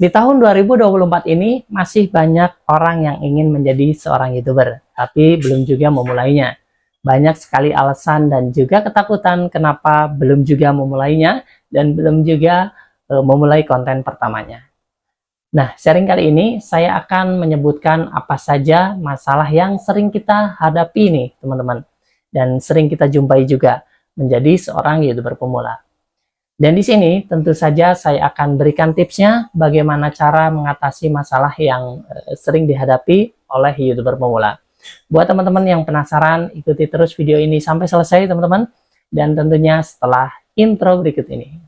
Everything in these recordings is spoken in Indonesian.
Di tahun 2024 ini masih banyak orang yang ingin menjadi seorang YouTuber, tapi belum juga memulainya. Banyak sekali alasan dan juga ketakutan kenapa belum juga memulainya dan belum juga memulai konten pertamanya. Nah, sharing kali ini saya akan menyebutkan apa saja masalah yang sering kita hadapi nih, teman-teman. Dan sering kita jumpai juga menjadi seorang YouTuber pemula. Dan di sini tentu saja saya akan berikan tipsnya bagaimana cara mengatasi masalah yang sering dihadapi oleh YouTuber pemula. Buat teman-teman yang penasaran, ikuti terus video ini sampai selesai teman-teman. Dan tentunya setelah intro berikut ini.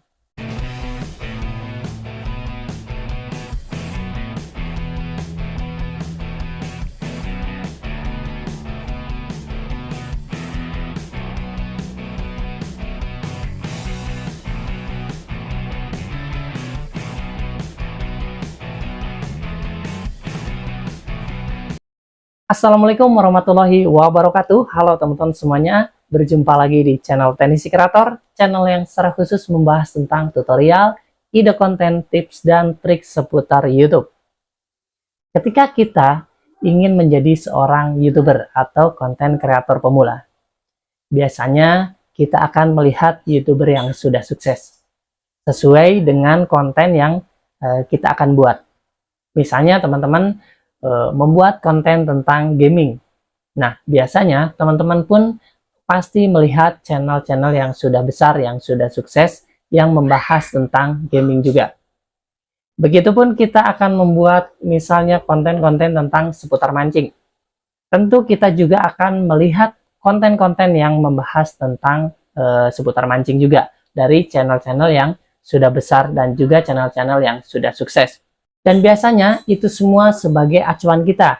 Assalamualaikum warahmatullahi wabarakatuh. Halo teman-teman semuanya, berjumpa lagi di channel Teknisi Kreator, channel yang secara khusus membahas tentang tutorial, ide konten, tips, dan trik seputar YouTube. Ketika kita ingin menjadi seorang YouTuber atau konten kreator pemula, biasanya kita akan melihat YouTuber yang sudah sukses, sesuai dengan konten yang kita akan buat. Misalnya teman-teman membuat konten tentang gaming. Nah, biasanya teman-teman pun pasti melihat channel-channel yang sudah besar, yang sudah sukses, yang membahas tentang gaming juga. Begitupun kita akan membuat misalnya konten-konten tentang seputar mancing. Tentu kita juga akan melihat konten-konten yang membahas tentang seputar mancing juga dari channel-channel yang sudah besar dan juga channel-channel yang sudah sukses. Dan biasanya itu semua sebagai acuan kita,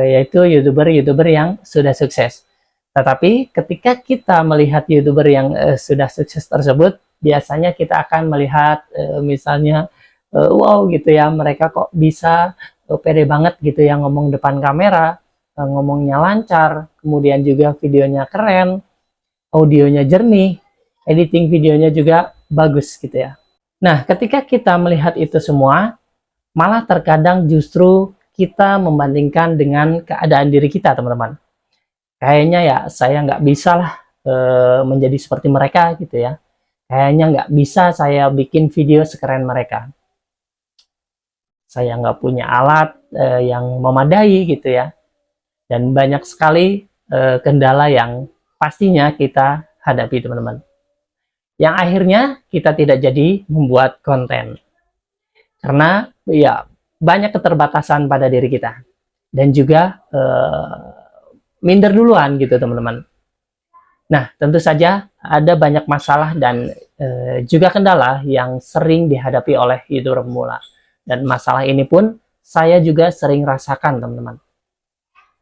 yaitu YouTuber-YouTuber yang sudah sukses. Tetapi ketika kita melihat YouTuber yang sudah sukses tersebut, biasanya kita akan melihat misalnya, wow gitu ya, mereka kok bisa pede banget gitu ya ngomong depan kamera, ngomongnya lancar, kemudian juga videonya keren, audionya jernih, editing videonya juga bagus gitu ya. Nah, ketika kita melihat itu semua, malah terkadang justru kita membandingkan dengan keadaan diri kita, teman-teman. Kayaknya ya saya nggak bisa lah menjadi seperti mereka gitu ya. Kayaknya nggak bisa saya bikin video sekeren mereka. Saya nggak punya alat yang memadai gitu ya. Dan banyak sekali kendala yang pastinya kita hadapi, teman-teman. Yang akhirnya kita tidak jadi membuat konten. Karena ya banyak keterbatasan pada diri kita dan juga minder duluan gitu teman-teman. Nah, tentu saja ada banyak masalah dan juga kendala yang sering dihadapi oleh YouTuber pemula, dan masalah ini pun saya juga sering rasakan, teman-teman.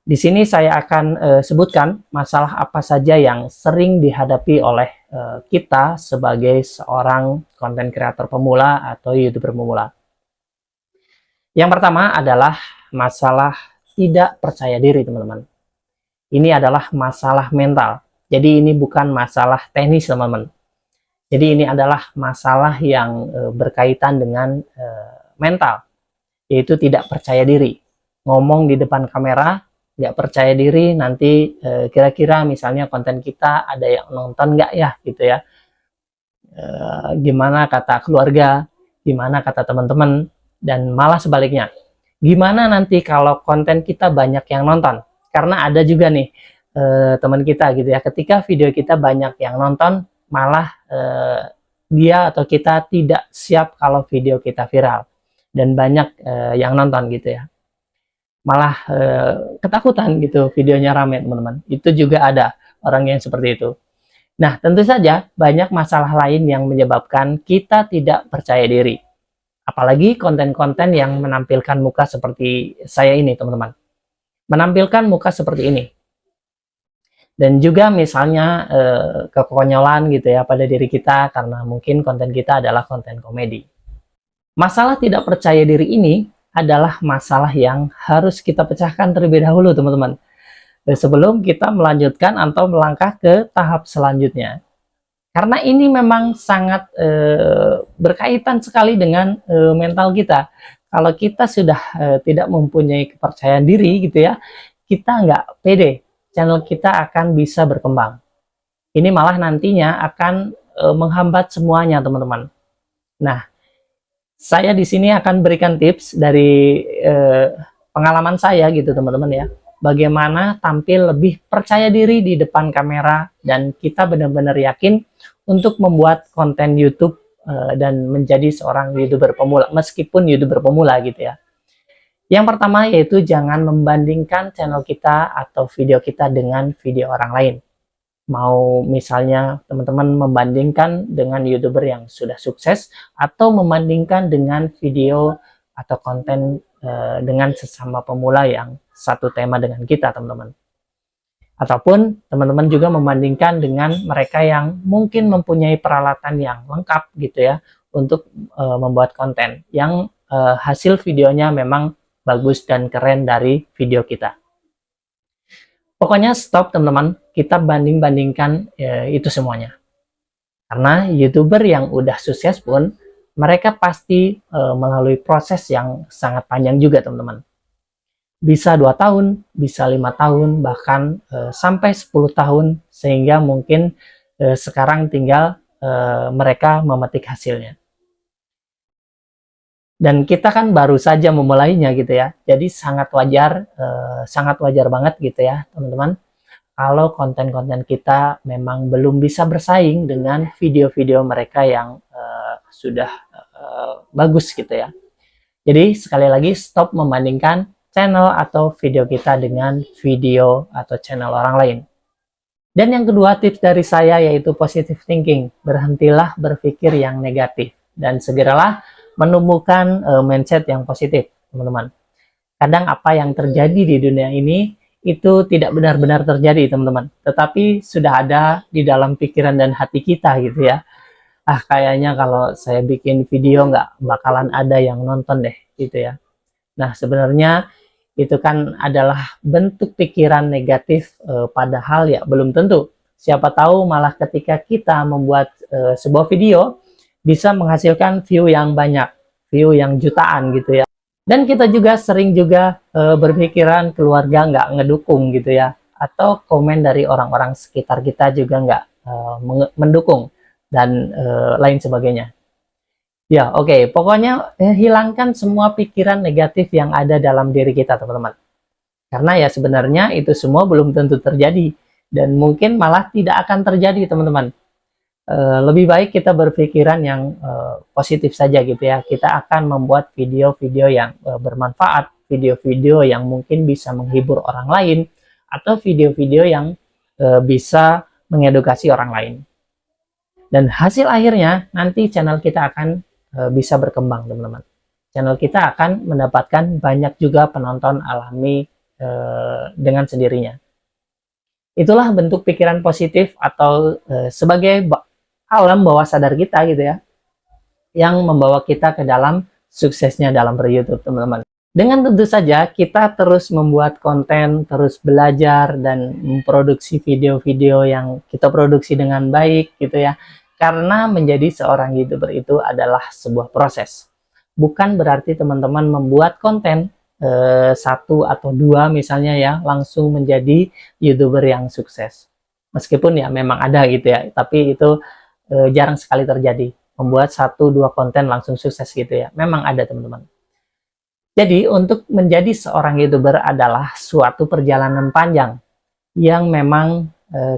Di sini saya akan sebutkan masalah apa saja yang sering dihadapi oleh kita sebagai seorang konten kreator pemula atau YouTuber pemula. Yang pertama adalah masalah tidak percaya diri, teman-teman. Ini adalah masalah mental. Jadi ini bukan masalah teknis, teman-teman. Jadi ini adalah masalah yang berkaitan dengan mental, yaitu tidak percaya diri. Ngomong di depan kamera, nggak percaya diri, nanti kira-kira misalnya konten kita ada yang nonton nggak ya, gitu ya. Gimana kata keluarga, gimana kata teman-teman, dan malah sebaliknya, gimana nanti kalau konten kita banyak yang nonton? Karena ada juga nih teman kita gitu ya, ketika video kita banyak yang nonton, malah dia atau kita tidak siap kalau video kita viral dan banyak yang nonton gitu ya, malah ketakutan gitu videonya rame, teman-teman. Itu juga ada orang yang seperti itu. Nah, tentu saja banyak masalah lain yang menyebabkan kita tidak percaya diri. Apalagi konten-konten yang menampilkan muka seperti saya ini, teman-teman. Menampilkan muka seperti ini. Dan juga misalnya kekonyolan gitu ya pada diri kita karena mungkin konten kita adalah konten komedi. Masalah tidak percaya diri ini adalah masalah yang harus kita pecahkan terlebih dahulu, teman-teman. Sebelum kita melanjutkan atau melangkah ke tahap selanjutnya. Karena ini memang sangat berkaitan sekali dengan mental kita. Kalau kita sudah tidak mempunyai kepercayaan diri gitu ya, kita nggak pede, channel kita akan bisa berkembang. Ini malah nantinya akan menghambat semuanya, teman-teman. Nah, saya di sini akan berikan tips dari pengalaman saya gitu, teman-teman ya. Bagaimana tampil lebih percaya diri di depan kamera dan kita benar-benar yakin untuk membuat konten YouTube dan menjadi seorang YouTuber pemula, meskipun YouTuber pemula gitu ya. Yang pertama yaitu jangan membandingkan channel kita atau video kita dengan video orang lain. Mau misalnya teman-teman membandingkan dengan YouTuber yang sudah sukses atau membandingkan dengan video atau konten dengan sesama pemula yang satu tema dengan kita, teman-teman. Ataupun teman-teman juga membandingkan dengan mereka yang mungkin mempunyai peralatan yang lengkap gitu ya untuk membuat konten yang hasil videonya memang bagus dan keren dari video kita. Pokoknya stop, teman-teman, kita banding-bandingkan itu semuanya. Karena YouTuber yang udah sukses pun mereka pasti melalui proses yang sangat panjang juga, teman-teman. Bisa 2 tahun, bisa 5 tahun, bahkan sampai 10 tahun, sehingga mungkin sekarang tinggal mereka memetik hasilnya. Dan kita kan baru saja memulainya gitu ya, jadi sangat wajar banget gitu ya teman-teman, kalau konten-konten kita memang belum bisa bersaing dengan video-video mereka yang sudah bagus gitu ya. Jadi sekali lagi stop membandingkan channel atau video kita dengan video atau channel orang lain. Dan yang kedua tips dari saya yaitu positive thinking. Berhentilah berpikir yang negatif dan segeralah menumbuhkan mindset yang positif, teman-teman. Kadang apa yang terjadi di dunia ini itu tidak benar-benar terjadi, teman-teman, tetapi sudah ada di dalam pikiran dan hati kita gitu ya. Kayaknya kalau saya bikin video nggak bakalan ada yang nonton deh gitu ya. Nah, sebenarnya itu kan adalah bentuk pikiran negatif, padahal ya belum tentu. Siapa tahu malah ketika kita membuat sebuah video bisa menghasilkan view yang banyak, view yang jutaan gitu ya. Dan kita juga sering juga berpikiran keluarga nggak ngedukung gitu ya, atau komen dari orang-orang sekitar kita juga nggak mendukung dan lain sebagainya. Ya, oke. Pokoknya hilangkan semua pikiran negatif yang ada dalam diri kita, teman-teman. Karena ya sebenarnya itu semua belum tentu terjadi dan mungkin malah tidak akan terjadi, teman-teman. Lebih baik kita berpikiran yang positif saja gitu ya. Kita akan membuat video-video yang bermanfaat, video-video yang mungkin bisa menghibur orang lain, atau video-video yang bisa mengedukasi orang lain. Dan hasil akhirnya nanti channel kita akan bisa berkembang, teman-teman. Channel kita akan mendapatkan banyak juga penonton alami dengan sendirinya. Itulah bentuk pikiran positif atau sebagai alam bawah sadar kita gitu ya, yang membawa kita ke dalam suksesnya dalam ber-YouTube, teman-teman. Dengan tentu saja kita terus membuat konten, terus belajar dan memproduksi video-video yang kita produksi dengan baik gitu ya. Karena menjadi seorang YouTuber itu adalah sebuah proses. Bukan berarti teman-teman membuat konten satu atau dua misalnya ya langsung menjadi YouTuber yang sukses. Meskipun ya memang ada gitu ya, tapi itu jarang sekali terjadi. Membuat 1-2 konten langsung sukses gitu ya. Memang ada, teman-teman. Jadi untuk menjadi seorang YouTuber adalah suatu perjalanan panjang yang memang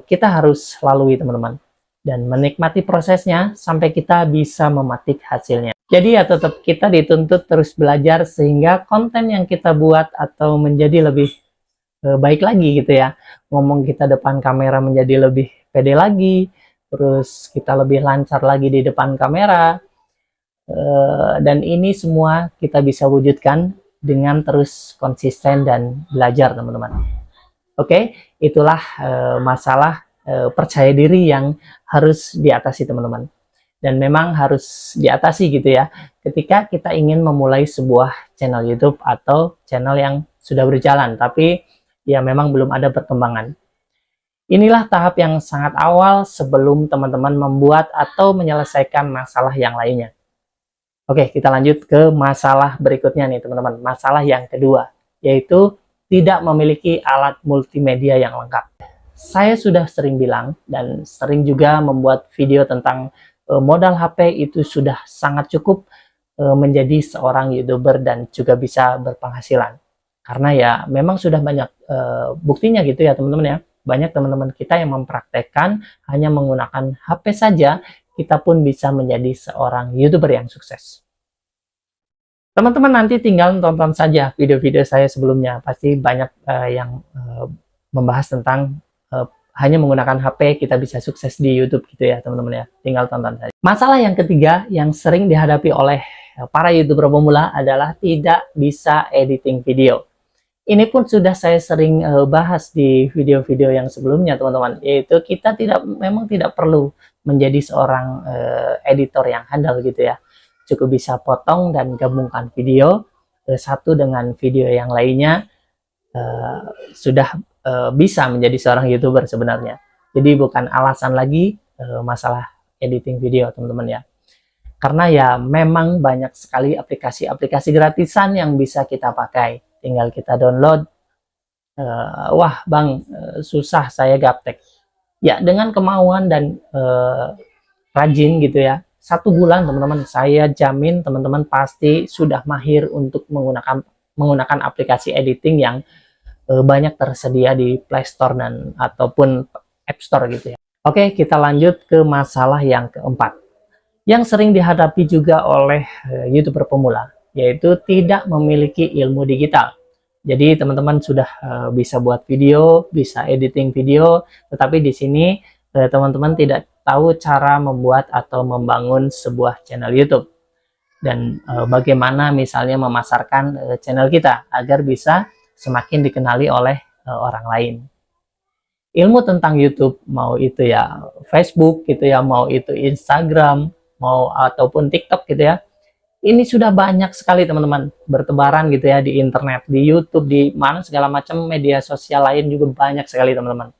kita harus lalui, teman-teman. Dan menikmati prosesnya sampai kita bisa memetik hasilnya. Jadi ya tetap kita dituntut terus belajar sehingga konten yang kita buat atau menjadi lebih baik lagi gitu ya. Ngomong kita depan kamera menjadi lebih pede lagi, terus kita lebih lancar lagi di depan kamera, dan ini semua kita bisa wujudkan dengan terus konsisten dan belajar, teman-teman. Oke, itulah masalah percaya diri yang harus diatasi, teman-teman, dan memang harus diatasi gitu ya ketika kita ingin memulai sebuah channel YouTube atau channel yang sudah berjalan tapi ya memang belum ada perkembangan. Inilah tahap yang sangat awal sebelum teman-teman membuat atau menyelesaikan masalah yang lainnya. Oke, kita lanjut ke masalah berikutnya nih teman-teman. Masalah yang kedua, yaitu tidak memiliki alat multimedia yang lengkap. Saya sudah sering bilang dan sering juga membuat video tentang modal HP itu sudah sangat cukup menjadi seorang YouTuber dan juga bisa berpenghasilan. Karena ya memang sudah banyak buktinya gitu ya teman-teman ya. Banyak teman-teman kita yang mempraktekkan hanya menggunakan HP saja, kita pun bisa menjadi seorang YouTuber yang sukses. Teman-teman nanti tinggal tonton saja video-video saya sebelumnya, pasti banyak yang membahas tentang hanya menggunakan HP kita bisa sukses di YouTube gitu ya teman-teman ya, tinggal tonton saja. Masalah yang ketiga yang sering dihadapi oleh para YouTuber pemula adalah tidak bisa editing video. Ini pun sudah saya sering bahas di video-video yang sebelumnya teman-teman, yaitu kita memang tidak perlu menjadi seorang editor yang handal gitu ya. Cukup bisa potong dan gabungkan video satu dengan video yang lainnya, sudah bisa menjadi seorang YouTuber sebenarnya. Jadi bukan alasan lagi masalah editing video teman-teman ya. Karena ya memang banyak sekali aplikasi-aplikasi gratisan yang bisa kita pakai. Tinggal kita download. Wah bang, susah saya gaptek. Ya dengan kemauan dan rajin gitu ya, 1 bulan teman-teman, saya jamin teman-teman pasti sudah mahir untuk menggunakan aplikasi editing yang banyak tersedia di Play Store dan ataupun App Store gitu ya. Oke, kita lanjut ke masalah yang keempat yang sering dihadapi juga oleh YouTuber pemula, yaitu tidak memiliki ilmu digital. Jadi teman-teman sudah bisa buat video, bisa editing video, tetapi di sini teman-teman tidak tahu cara membuat atau membangun sebuah channel YouTube dan bagaimana misalnya memasarkan channel kita agar bisa semakin dikenali oleh orang lain. Ilmu tentang YouTube, mau itu ya Facebook gitu ya, mau itu Instagram, mau ataupun TikTok gitu ya, ini sudah banyak sekali teman-teman bertebaran gitu ya di internet, di YouTube, di mana segala macam media sosial lain juga banyak sekali teman-teman.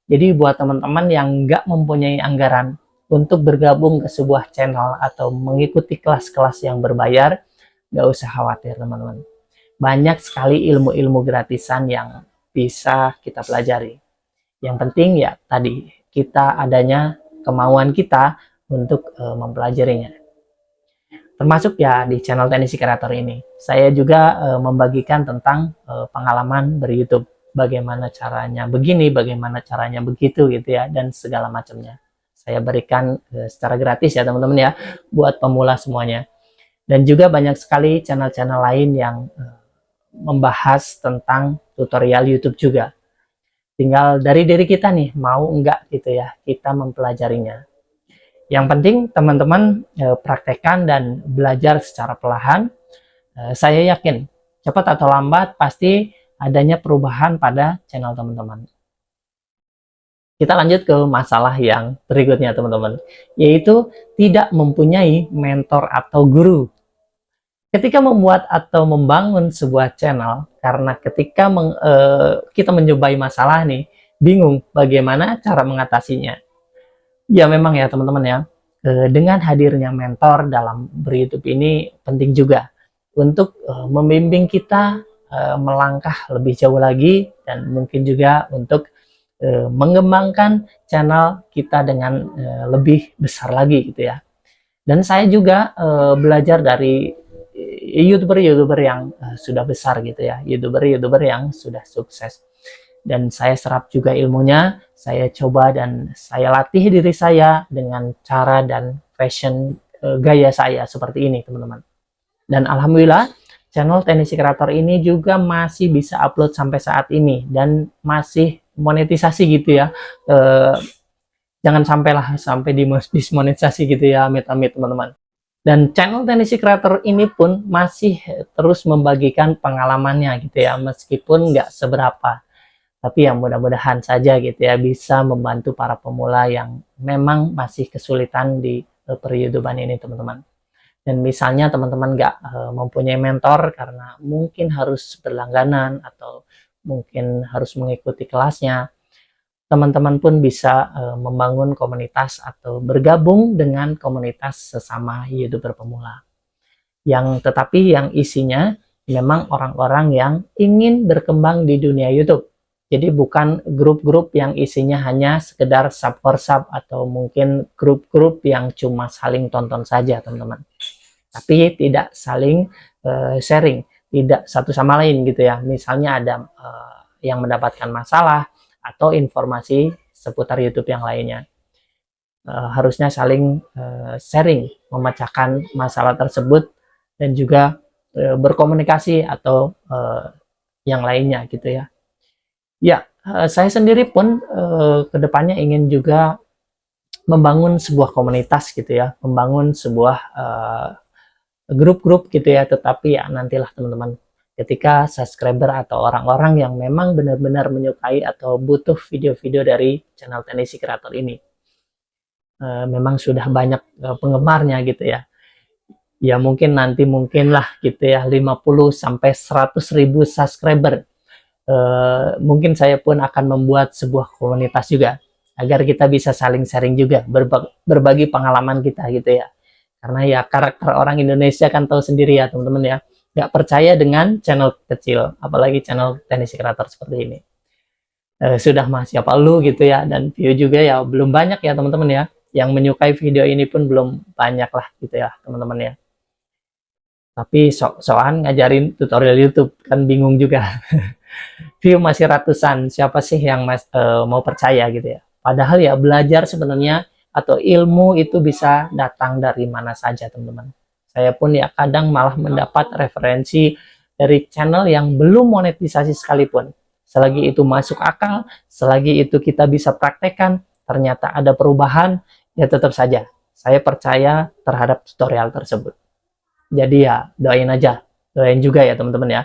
Jadi buat teman-teman yang nggak mempunyai anggaran untuk bergabung ke sebuah channel atau mengikuti kelas-kelas yang berbayar, nggak usah khawatir teman-teman. Banyak sekali ilmu-ilmu gratisan yang bisa kita pelajari. Yang penting ya tadi, kita adanya kemauan kita untuk mempelajarinya. Termasuk ya di channel Teknisi Kreator ini. Saya juga membagikan tentang pengalaman ber-YouTube. Bagaimana caranya begini, bagaimana caranya begitu gitu ya, dan segala macamnya. Saya berikan secara gratis ya teman-teman ya, buat pemula semuanya. Dan juga banyak sekali channel-channel lain yang membahas tentang tutorial YouTube juga. Tinggal dari diri kita nih, mau enggak gitu ya, kita mempelajarinya. Yang penting teman-teman praktekkan dan belajar secara perlahan. Saya yakin cepat atau lambat pasti adanya perubahan pada channel teman-teman. Kita lanjut ke masalah yang berikutnya teman-teman, yaitu tidak mempunyai mentor atau guru. Ketika membuat atau membangun sebuah channel, karena ketika kita mencobai masalah nih, bingung bagaimana cara mengatasinya. Ya memang ya teman-teman ya, dengan hadirnya mentor dalam ber-YouTube ini penting juga untuk membimbing kita melangkah lebih jauh lagi dan mungkin juga untuk mengembangkan channel kita dengan lebih besar lagi gitu ya. Dan saya juga belajar dari YouTuber-YouTuber yang sudah besar gitu ya, YouTuber-YouTuber yang sudah sukses. Dan saya serap juga ilmunya, saya coba dan saya latih diri saya dengan cara dan fashion gaya saya seperti ini teman-teman. Dan alhamdulillah channel Teknisi Kreator ini juga masih bisa upload sampai saat ini dan masih monetisasi gitu ya. Jangan sampai dismonetisasi gitu ya, amit-amit teman-teman. Dan channel Teknisi Kreator ini pun masih terus membagikan pengalamannya gitu ya, meskipun nggak seberapa. Tapi yang mudah-mudahan saja gitu ya bisa membantu para pemula yang memang masih kesulitan di per-YouTubean ini teman-teman. Dan misalnya teman-teman nggak mempunyai mentor karena mungkin harus berlangganan atau mungkin harus mengikuti kelasnya, teman-teman pun bisa membangun komunitas atau bergabung dengan komunitas sesama YouTuber pemula. tetapi yang isinya memang orang-orang yang ingin berkembang di dunia YouTube. Jadi bukan grup-grup yang isinya hanya sekedar sub for sub atau mungkin grup-grup yang cuma saling tonton saja, teman-teman. Tapi tidak saling sharing, tidak satu sama lain gitu ya. Misalnya ada yang mendapatkan masalah atau informasi seputar YouTube yang lainnya. Harusnya saling sharing, memecahkan masalah tersebut dan juga berkomunikasi atau yang lainnya gitu ya. Ya, saya sendiri pun kedepannya ingin juga membangun sebuah komunitas gitu ya, membangun sebuah grup-grup gitu ya, tetapi ya nantilah teman-teman, ketika subscriber atau orang-orang yang memang benar-benar menyukai atau butuh video-video dari channel Tenisi Creator ini memang sudah banyak penggemarnya gitu ya. Ya mungkinlah gitu ya 50 sampai 100.000 subscriber. Mungkin saya pun akan membuat sebuah komunitas juga agar kita bisa saling sharing juga, berbagi pengalaman kita gitu ya. Karena ya karakter orang Indonesia kan tahu sendiri ya teman-teman ya, nggak percaya dengan channel kecil, apalagi channel Tenisi Creator seperti ini. Sudah mah siapa lu gitu ya, dan view juga ya belum banyak ya teman-teman ya, yang menyukai video ini pun belum banyak lah gitu ya teman-teman ya. Tapi soal ngajarin tutorial YouTube kan bingung juga. View masih ratusan, siapa sih yang mau percaya gitu ya. Padahal ya belajar sebenarnya atau ilmu itu bisa datang dari mana saja teman-teman. Saya pun ya kadang malah mendapat referensi dari channel yang belum monetisasi sekalipun. Selagi itu masuk akal, selagi itu kita bisa praktekkan, ternyata ada perubahan, ya tetap saja saya percaya terhadap tutorial tersebut. Jadi ya doain aja, doain juga ya teman-teman ya.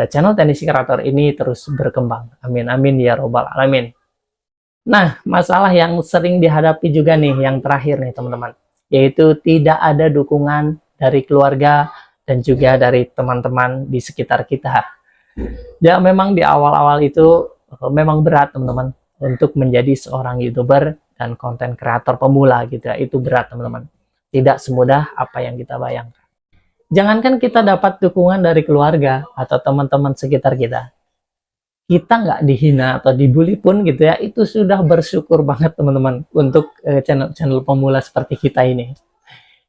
Channel Tenisi Creator ini terus berkembang. Amin amin ya robbal alamin. Nah, masalah yang sering dihadapi juga nih yang terakhir nih teman-teman, yaitu tidak ada dukungan dari keluarga dan juga dari teman-teman di sekitar kita. Ya memang di awal-awal itu memang berat teman-teman untuk menjadi seorang YouTuber dan konten kreator pemula gitu ya. Itu berat teman-teman. Tidak semudah apa yang kita bayangkan. Jangankan kita dapat dukungan dari keluarga atau teman-teman sekitar kita nggak dihina atau dibully pun gitu ya, itu sudah bersyukur banget teman-teman untuk channel pemula seperti kita ini.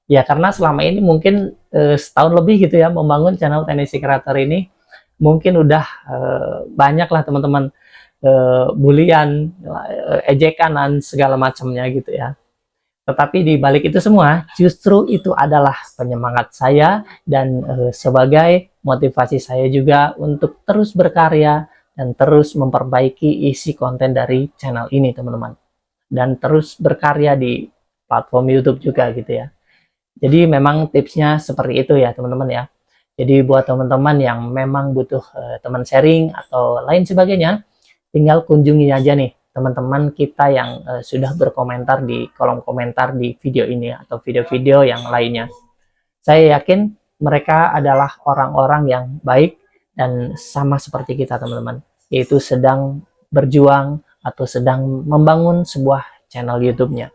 Ya karena selama ini mungkin setahun lebih gitu ya membangun channel Tenisi Creator ini, mungkin udah banyak lah teman-teman bulian, ejekan dan segala macamnya gitu ya. Tetapi di balik itu semua, justru itu adalah penyemangat saya dan sebagai motivasi saya juga untuk terus berkarya dan terus memperbaiki isi konten dari channel ini teman-teman. Dan terus berkarya di platform YouTube juga gitu ya. Jadi memang tipsnya seperti itu ya teman-teman ya. Jadi buat teman-teman yang memang butuh teman sharing atau lain sebagainya, tinggal kunjungi aja nih teman-teman kita yang sudah berkomentar di kolom komentar di video ini atau video-video yang lainnya. Saya yakin mereka adalah orang-orang yang baik dan sama seperti kita teman-teman, yaitu sedang berjuang atau sedang membangun sebuah channel YouTube-nya.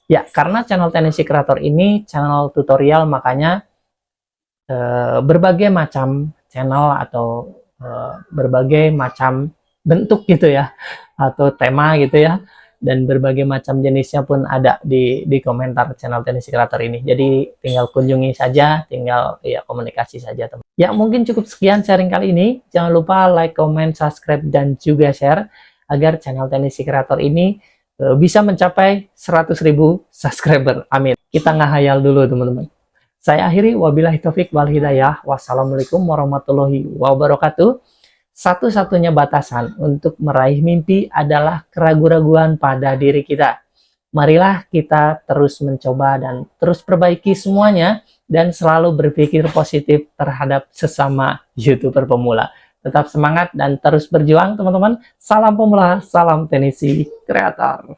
Ya, karena channel Tenisi Creator ini channel tutorial, makanya berbagai macam channel atau berbagai macam bentuk gitu ya, atau tema gitu ya, dan berbagai macam jenisnya pun ada di komentar channel Tenisi Creator ini. Jadi tinggal kunjungi saja, tinggal ya komunikasi saja teman. Ya mungkin cukup sekian sharing kali ini. Jangan lupa like, comment, subscribe dan juga share agar channel Tenisi Creator ini bisa mencapai 100.000 subscriber. Amin. Kita ngehayal dulu teman-teman. Saya akhiri, wabillahi taufik wal hidayah. Wassalamualaikum warahmatullahi wabarakatuh. Satu-satunya batasan untuk meraih mimpi adalah keraguan-raguan pada diri kita. Marilah kita terus mencoba dan terus perbaiki semuanya dan selalu berpikir positif terhadap sesama YouTuber pemula. Tetap semangat dan terus berjuang teman-teman. Salam pemula, salam Tenisi Creator.